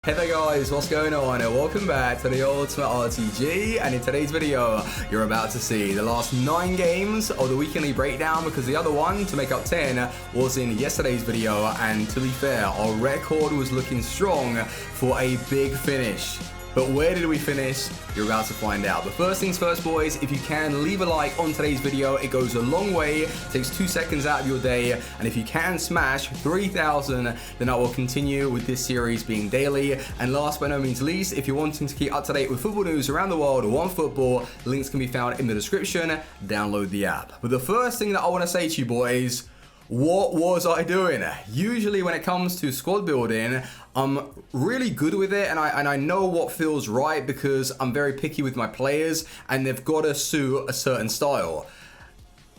Hey there guys, what's going on? Welcome back to the Ultimate RTG, and in today's video you're about to see the last 9 games of the weekly breakdown, because the other one to make up 10 was in yesterday's video, and to be fair, our record was looking strong for a big finish. But where did we finish? You're about to find out. But first things first, boys, if you can, leave a like on today's video. It goes a long way, takes 2 seconds out of your day. And if you can smash 3,000, then I will continue with this series being daily. And last but no means least, if you're wanting to keep up to date with football news around the world, One Football, links can be found in the description. Download the app. But the first thing that I want to say to you, boys, what was I doing? Usually when it comes to squad building, I'm really good with it, and I know what feels right because I'm very picky with my players and they've got to suit a certain style.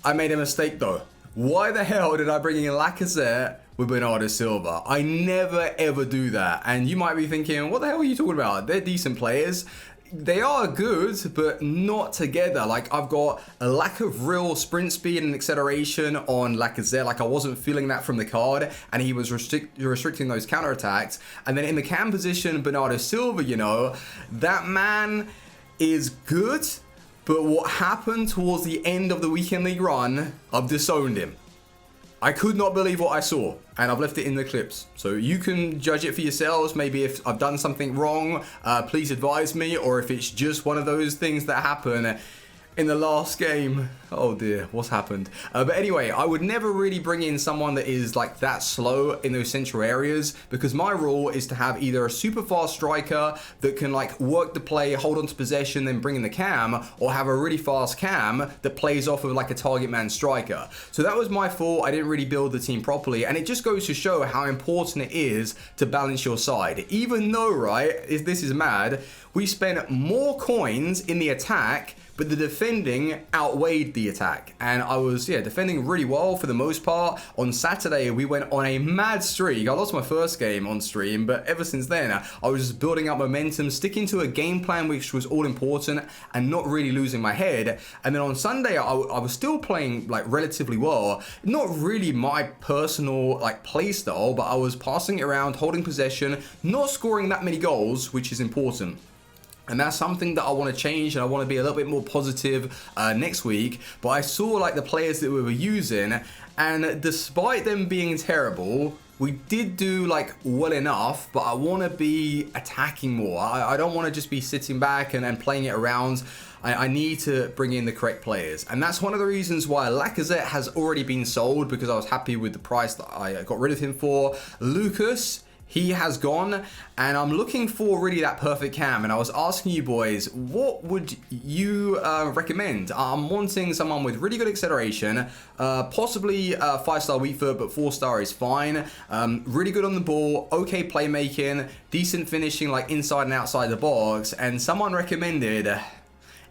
I made a mistake though. Why the hell did I bring in Lacazette with Bernardo Silva? I never ever do that. And you might be thinking, what the hell are you talking about? They're decent players. They are good, but not together. Like, I've got a lack of real sprint speed and acceleration on Lacazette. Like, I wasn't feeling that from the card, and he was restricting those counterattacks. And then in the cam position, Bernardo Silva, you know, that man is good, but what happened towards the end of the weekend league run, I've disowned him. I could not believe what I saw, and I've left it in the clips. So you can judge it for yourselves. Maybe if I've done something wrong, please advise me, or if it's just one of those things that happen in the last game. Oh dear, what's happened? But anyway, I would never really bring in someone that is like that slow in those central areas, because my rule is to have either a super fast striker that can like work the play, hold on to possession, then bring in the cam, or have a really fast cam that plays off of like a target man striker. So that was my fault. I didn't really build the team properly, and it just goes to show how important it is to balance your side. Even though, right, this is mad, we spent more coins in the attack, but the defending outweighed the attack. And I was, defending really well for the most part. On Saturday, we went on a mad streak. I lost my first game on stream, but ever since then, I was just building up momentum, sticking to a game plan which was all important, and not really losing my head. And then on Sunday, I was still playing like relatively well. Not really my personal like play style, but I was passing it around, holding possession, not scoring that many goals, which is important. And that's something that I want to change, and I want to be a little bit more positive next week. But I saw like the players that we were using, and despite them being terrible, we did do like well enough, but I want to be attacking more. I don't want to just be sitting back and playing it around. I need to bring in the correct players. And that's one of the reasons why Lacazette has already been sold, because I was happy with the price that I got rid of him for. Lucas, he has gone, and I'm looking for really that perfect cam. And I was asking you boys, what would you recommend? I'm wanting someone with really good acceleration, possibly 5-star weak foot, but 4-star is fine. Really good on the ball, okay playmaking, decent finishing like inside and outside the box. And someone recommended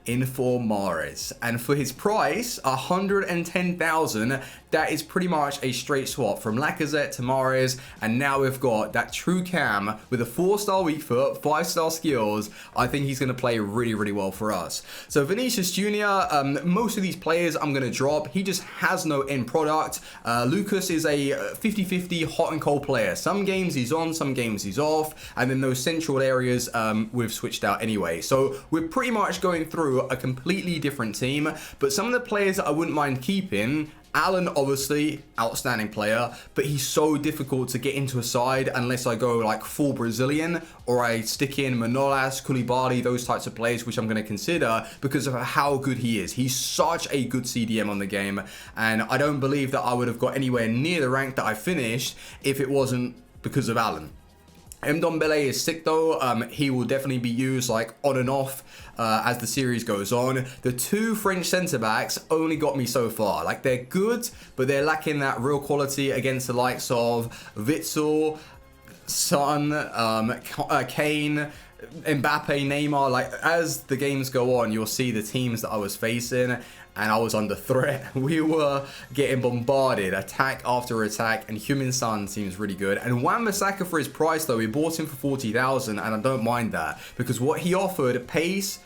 Mahrez, and for his price, 110,000, that is pretty much a straight swap from Lacazette to Mahrez. And now we've got that true cam with a 4-star weak foot, 5-star skills. I think he's going to play really, really well for us. So Vinicius Jr., most of these players I'm going to drop. He just has no end product. Lucas is a 50-50 hot and cold player. Some games he's on, some games he's off, and then those central areas we've switched out anyway. So we're pretty much going through a completely different team. But some of the players that I wouldn't mind keeping, Alan, obviously, outstanding player, but he's so difficult to get into a side unless I go like full Brazilian, or I stick in Manolas, Koulibaly, those types of players, which I'm going to consider because of how good he is. He's such a good CDM on the game, and I don't believe that I would have got anywhere near the rank that I finished if it wasn't because of Alan. Ndombele is sick though. He will definitely be used like on and off as the series goes on. The 2 French centre-backs only got me so far. Like, they're good, but they're lacking that real quality against the likes of Witsel, Son, Kane, Mbappe, Neymar. Like, as the games go on, you'll see the teams that I was facing, and I was under threat. We were getting bombarded, attack after attack, and Heung-min seems really good. And Wan-Bissaka, for his price though, we bought him for 40,000, and I don't mind that, because what he offered, pace,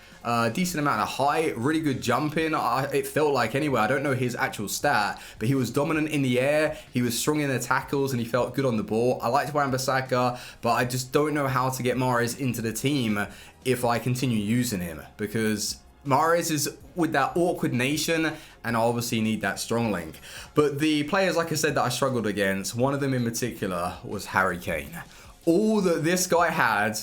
decent amount of height, really good jumping. It felt like anyway, I don't know his actual stat, but he was dominant in the air, he was strong in the tackles, and he felt good on the ball. I liked Wan-Bissaka, but I just don't know how to get Mahrez into the team if I continue using him, because Mahrez is with that awkward nation, and I obviously need that strong link. But the players, like I said, that I struggled against, one of them in particular was Harry Kane. All that this guy had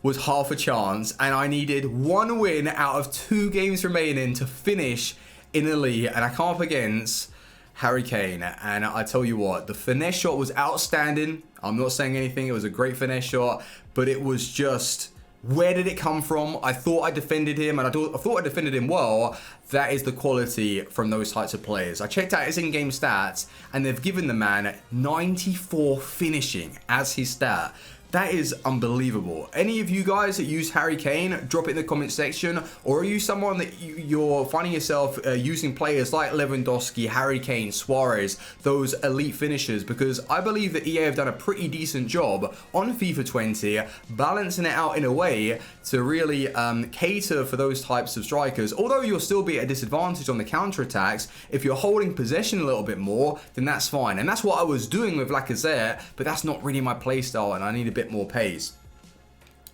was half a chance, and I needed 1 win out of 2 games remaining to finish in the league, and I come up against Harry Kane, and I tell you what, the finesse shot was outstanding. I'm not saying anything, it was a great finesse shot, but it was just, where did it come from? I thought I defended him, and I thought I defended him well. That is the quality from those types of players. I checked out his in-game stats, and they've given the man 94 finishing as his stat. That is unbelievable. Any of you guys that use Harry Kane, drop it in the comment section. Or are you someone that you're finding yourself using players like Lewandowski, Harry Kane, Suarez, those elite finishers? Because I believe that EA have done a pretty decent job on FIFA 20, balancing it out in a way to really cater for those types of strikers. Although you'll still be at a disadvantage on the counter-attacks, if you're holding possession a little bit more, then that's fine. And that's what I was doing with Lacazette, but that's not really my playstyle, and I need a bit more pace.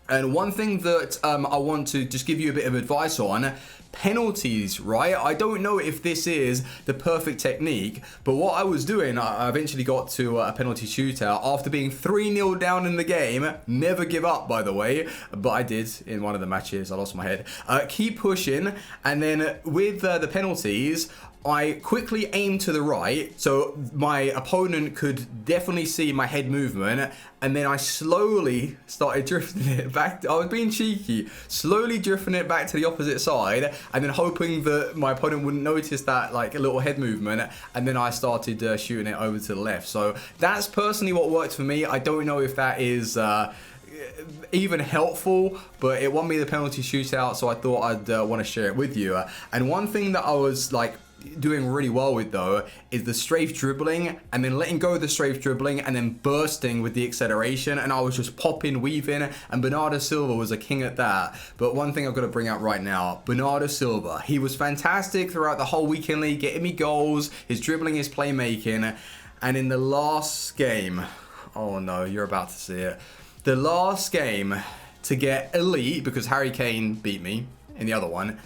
And one thing that I want to just give you a bit of advice on, penalties, right? I don't know if this is the perfect technique, but what I was doing, I eventually got to a penalty shootout after being 3-0 down in the game. Never give up, by the way, but I did in one of the matches. I lost my head. Keep pushing, and then with the penalties, I quickly aimed to the right, so my opponent could definitely see my head movement, and then I slowly started drifting it back. I was being cheeky, slowly drifting it back to the opposite side, and then hoping that my opponent wouldn't notice that, like, a little head movement, and then I started shooting it over to the left. So that's personally what worked for me. I don't know if that is even helpful, but it won me the penalty shootout, so I thought I'd want to share it with you. And one thing that I was like doing really well with though is the strafe dribbling, and then letting go of the strafe dribbling and then bursting with the acceleration, and I was just popping, weaving, and Bernardo Silva was a king at that. But one thing I've got to bring out right now, Bernardo Silva, he was fantastic throughout the whole weekend league, getting me goals, his dribbling, his playmaking, and in the last game, oh no, you're about to see it, the last game to get elite, because Harry Kane beat me in the other one,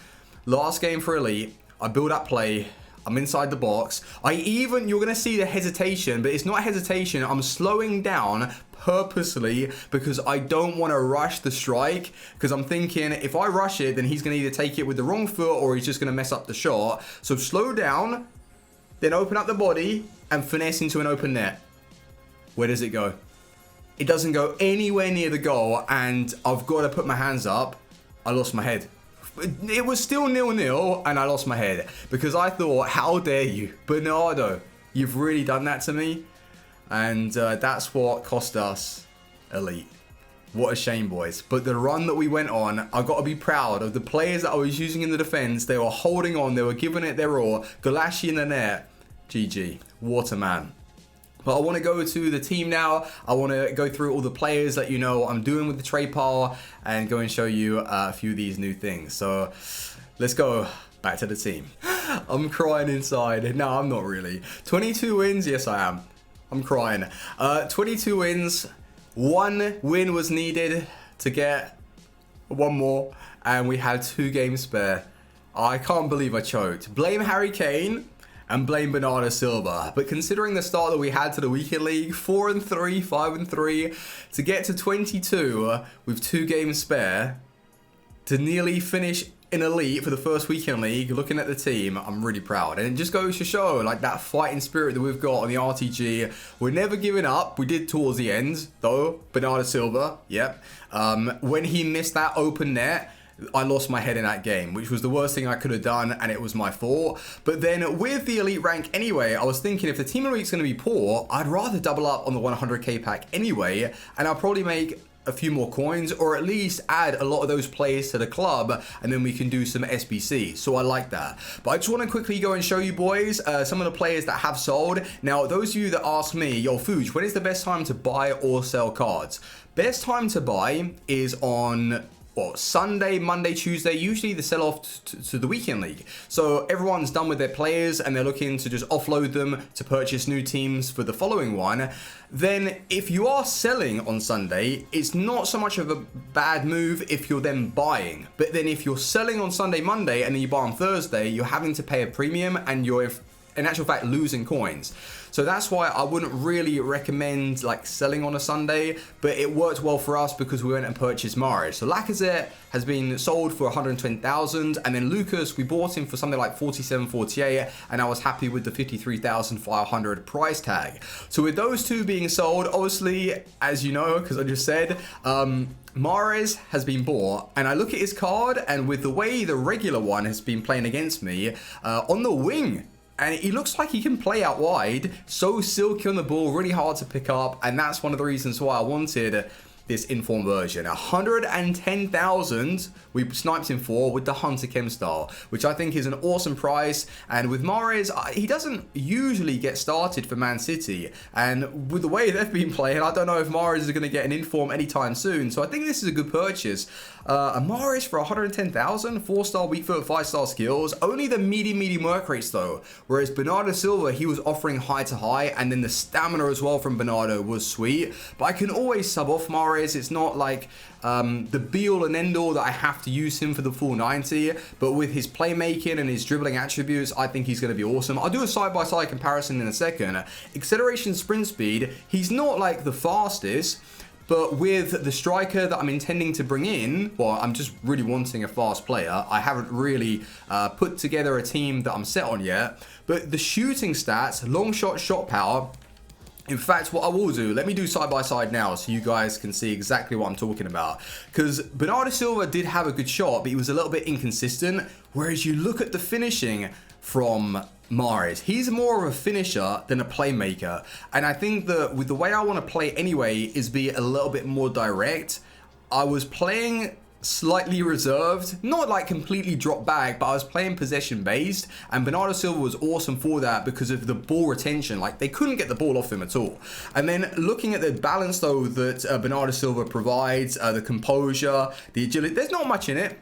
last game for elite, I build up play, I'm inside the box. You're going to see the hesitation, but it's not hesitation. I'm slowing down purposely because I don't want to rush the strike, because I'm thinking if I rush it, then he's going to either take it with the wrong foot or he's just going to mess up the shot. So slow down, then open up the body and finesse into an open net. Where does it go? It doesn't go anywhere near the goal, and I've got to put my hands up. I lost my head. It was still 0-0, and I lost my head because I thought, how dare you, Bernardo, you've really done that to me. And that's what cost us elite. What a shame, boys. But the run that we went on, I've got to be proud of the players that I was using in the defense. They were holding on, they were giving it their all. Golashi in the net, GG, what a man. But I want to go to the team now. I want to go through all the players that you know I'm doing with the trade pile and go and show you a few of these new things. So let's go back to the team. I'm crying inside. No, I'm not really. 22 wins. Yes, I am. I'm crying. 22 wins. 1 win was needed to get 1 more. And we had 2 games spare. I can't believe I choked. Blame Harry Kane and blame Bernardo Silva. But considering the start that we had to the weekend league, 4-3, 5-3, to get to 22 with 2 games spare, to nearly finish in elite for the first weekend league, looking at the team, I'm really proud. And it just goes to show, like, that fighting spirit that we've got on the RTG. We're never giving up. We did towards the end, though. Bernardo Silva, yep. When he missed that open net, I lost my head in that game, which was the worst thing I could have done, and it was my fault. But then with the elite rank anyway, I was thinking if the team of the week's going to be poor, I'd rather double up on the 100k pack anyway, and I'll probably make a few more coins, or at least add a lot of those players to the club, and then we can do some SBC. So I like that. But I just want to quickly go and show you boys some of the players that have sold. Now, those of you that ask me, yo Fuji, when is the best time to buy or sell cards? Best time to buy is on Sunday, Monday, Tuesday, usually the sell-off to the weekend league. So everyone's done with their players and they're looking to just offload them to purchase new teams for the following one. Then if you are selling on Sunday, it's not so much of a bad move if you're then buying. But then if you're selling on Sunday, Monday, and then you buy on Thursday, you're having to pay a premium and you're in actual fact losing coins. So that's why I wouldn't really recommend like selling on a Sunday, but it worked well for us because we went and purchased Mahrez. So Lacazette has been sold for 120,000, and then Lucas, we bought him for something like 47.48, and I was happy with the 53,500 price tag. So with those two being sold, obviously, as you know, because I just said, Mahrez has been bought, and I look at his card, and with the way the regular one has been playing against me, on the wing, and he looks like he can play out wide, so silky on the ball, really hard to pick up, and that's one of the reasons why I wanted this inform version. 110,000 we sniped him for with the Hunter Chem style, which I think is an awesome price. And with Mahrez, he doesn't usually get started for Man City, and with the way they've been playing, I don't know if Mahrez is going to get an inform anytime soon, so I think this is a good purchase. A Mahrez for 110,000, 4-star weak foot, 5-star skills, only the medium work rates though, whereas Bernardo Silva, he was offering high to high, and then the stamina as well from Bernardo was sweet. But I can always sub off Mahrez. It's not like the be-all and end-all that I have to use him for the full 90, but with his playmaking and his dribbling attributes, I think he's going to be awesome. I'll do a side-by-side comparison in a second. Acceleration, sprint speed, he's not like the fastest, but with the striker that I'm intending to bring in, well, I'm just really wanting a fast player. I haven't really put together a team that I'm set on yet, but the shooting stats, long shot, shot power. In fact, what I will do, let me do side by side now so you guys can see exactly what I'm talking about. Because Bernardo Silva did have a good shot, but he was a little bit inconsistent. Whereas you look at the finishing from Mahrez, he's more of a finisher than a playmaker. And I think that with the way I want to play anyway is be a little bit more direct. I was playing slightly reserved, not like completely drop back, but I was playing possession based, and Bernardo Silva was awesome for that because of the ball retention. Like, they couldn't get the ball off him at all. And then looking at the balance though that Bernardo Silva provides, the composure, the agility, there's not much in it.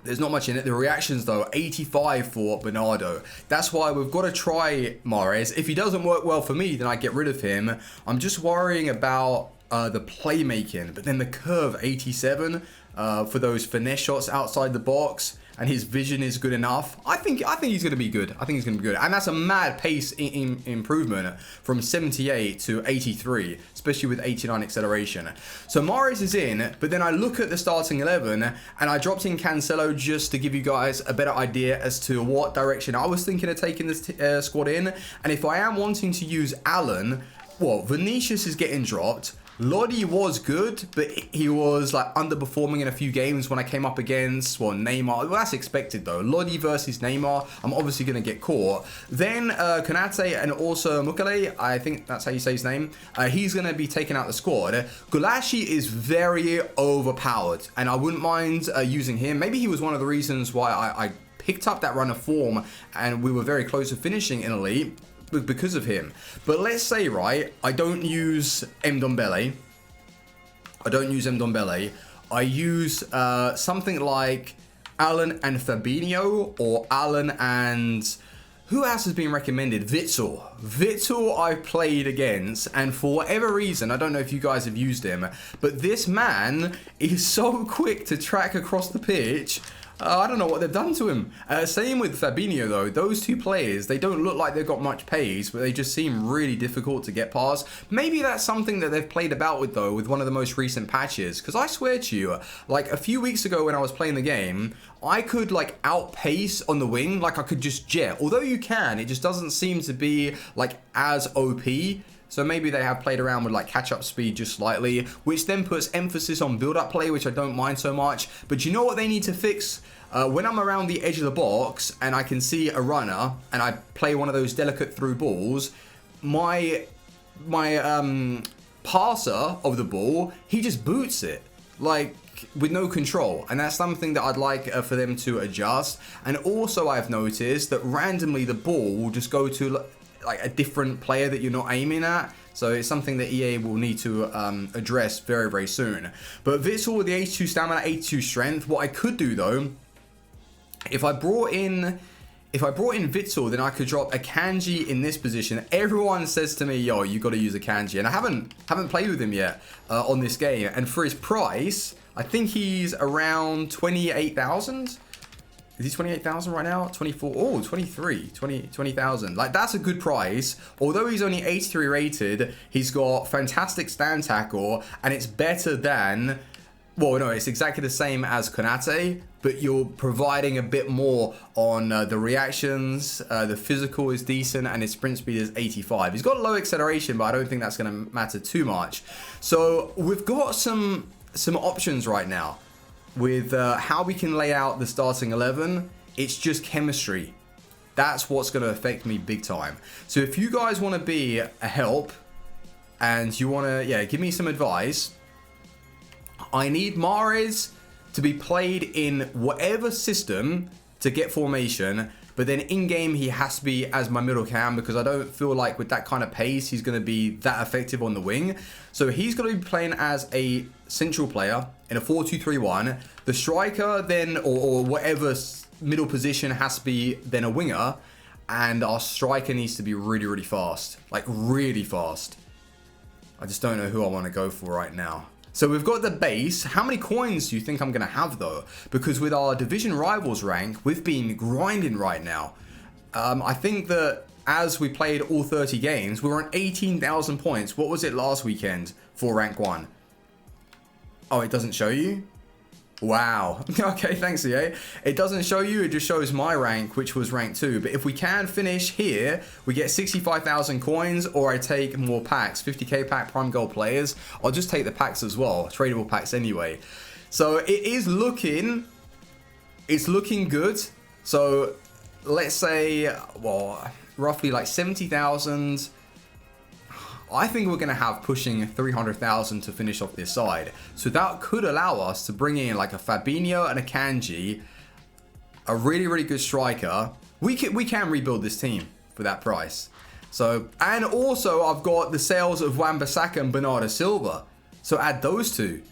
There's not much in it. The reactions though, 85 for Bernardo. That's why we've got to try Mahrez. If he doesn't work well for me, then I get rid of him. I'm just worrying about the playmaking, but then the curve, 87 for those finesse shots outside the box, and his vision is good enough. I think he's going to be good. I think he's going to be good, and that's a mad pace improvement from 78 to 83, especially with 89 acceleration. So Mahrez is in, but then I look at the starting 11, and I dropped in Cancelo just to give you guys a better idea as to what direction I was thinking of taking this squad in. And if I am wanting to use Alan, well, Vinicius is getting dropped. Lodi was good, but he was like underperforming in a few games when I came up against, well, Neymar. Well, that's expected though. Lodi versus Neymar, I'm obviously going to get caught. Then Konate and also Mukele, I think that's how you say his name, he's going to be taken out the squad. Gulashi is very overpowered, and I wouldn't mind using him. Maybe he was one of the reasons why I picked up that run of form, and we were very close to finishing in Elite, because of him. But let's say, right, I don't use Ndombele. I use something like Alan and Fabinho, or Alan and... who else has been recommended? Witsel. Witsel I've played against, and for whatever reason, I don't know if you guys have used him, but this man is so quick to track across the pitch. I don't know what they've done to him. Same with Fabinho though. Those two players, they don't look like they've got much pace, but they just seem really difficult to get past. Maybe that's something that they've played about with though, with one of the most recent patches. Because I swear to you, like a few weeks ago when I was playing the game, I could like outpace on the wing, like I could just jet. Although you can, it just doesn't seem to be like as OP. So maybe they have played around with like catch-up speed just slightly, which then puts emphasis on build-up play, which I don't mind so much. But you know what they need to fix? When I'm around the edge of the box and I can see a runner and I play one of those delicate through balls, my passer of the ball, he just boots it, like, with no control. And that's something that I'd like for them to adjust. And also I've noticed that randomly the ball will just go to like a different player that you're not aiming at. So it's something that EA will need to address very, very soon. But Witsel with the 82 stamina, 82 strength. What I could do though, if I brought in Witsel, then I could drop a Kanji in this position. Everyone says to me, yo, you got to use a Kanji. And I haven't played with him yet on this game. And for his price, I think he's around 28,000. Is he 28,000 right now? 24, oh, 23, 20,000. Like, that's a good price. Although he's only 83 rated, he's got fantastic stand tackle, and it's better than, well, no, it's exactly the same as Konate, but you're providing a bit more on the reactions. The physical is decent, and his sprint speed is 85. He's got low acceleration, but I don't think that's going to matter too much. So we've got some options right now with how we can lay out the starting 11. It's just chemistry. That's what's going to affect me big time. So if you guys want to be a help and you want to, yeah, give me some advice, I need Mahrez to be played in whatever system to get formation, but then in-game he has to be as my middle cam, because I don't feel like with that kind of pace he's going to be that effective on the wing. So he's going to be playing as a central player in a 4-2-3-1. The striker then, or whatever middle position, has to be then a winger, and our striker needs to be really, really fast. Like, really fast. I just don't know who I want to go for right now. So we've got the base. How many coins do you think I'm going to have though? Because with our division rivals rank, we've been grinding right now. I think that as we played all 30 games, we were on 18,000 points. What was it last weekend for rank 1? Oh, it doesn't show you? Wow. Okay, thanks, EA. It doesn't show you, it just shows my rank, which was rank 2. But if we can finish here, we get 65,000 coins, or I take more packs. 50k pack prime gold players. I'll just take the packs as well, tradable packs anyway. So it is looking, it's looking good. So let's say, well, roughly like 70,000. I think we're going to have pushing 300,000 to finish off this side. So that could allow us to bring in like a Fabinho and a Kanji, a really, really good striker. We can rebuild this team for that price. So, and also I've got the sales of Wan-Bissaka and Bernardo Silva. So add those two.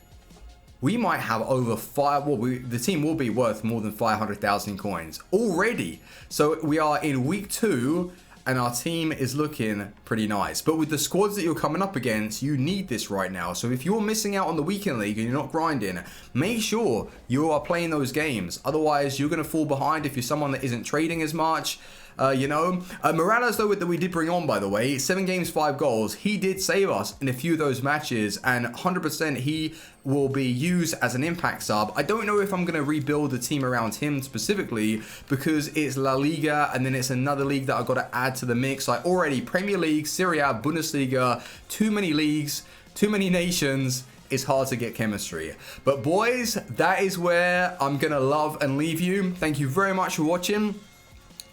We might have over the team will be worth more than 500,000 coins already. So we are in week 2. And our team is looking pretty nice. But with the squads that you're coming up against, you need this right now. So if you're missing out on the weekend league and you're not grinding, make sure you are playing those games. Otherwise, you're going to fall behind if you're someone that isn't trading as much. Morales, though, that we did bring on, by the way, 7 games, 5 goals. He did save us in a few of those matches, and 100% he will be used as an impact sub. I don't know if I'm going to rebuild the team around him specifically, because it's La Liga, and then it's another league that I've got to add to the mix. Like already, Premier League, Serie A, Bundesliga, too many leagues, too many nations. It's hard to get chemistry. But boys, that is where I'm going to love and leave you. Thank you very much for watching.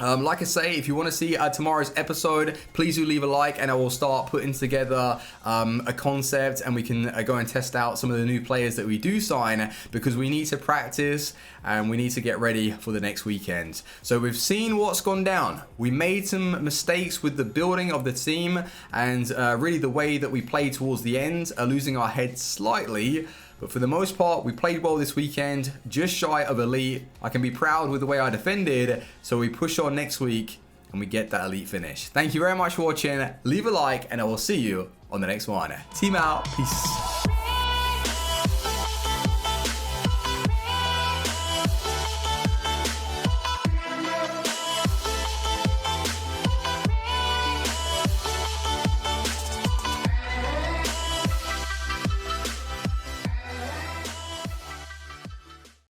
Like I say, if you want to see tomorrow's episode, please do leave a like, and I will start putting together a concept, and we can go and test out some of the new players that we do sign, because we need to practice and we need to get ready for the next weekend. So we've seen what's gone down. We made some mistakes with the building of the team, and really the way that we played towards the end, losing our head slightly. But for the most part, we played well this weekend, just shy of elite. I can be proud with the way I defended, so we push on next week and we get that elite finish. Thank you very much for watching. Leave a like, and I will see you on the next one. Team out. Peace.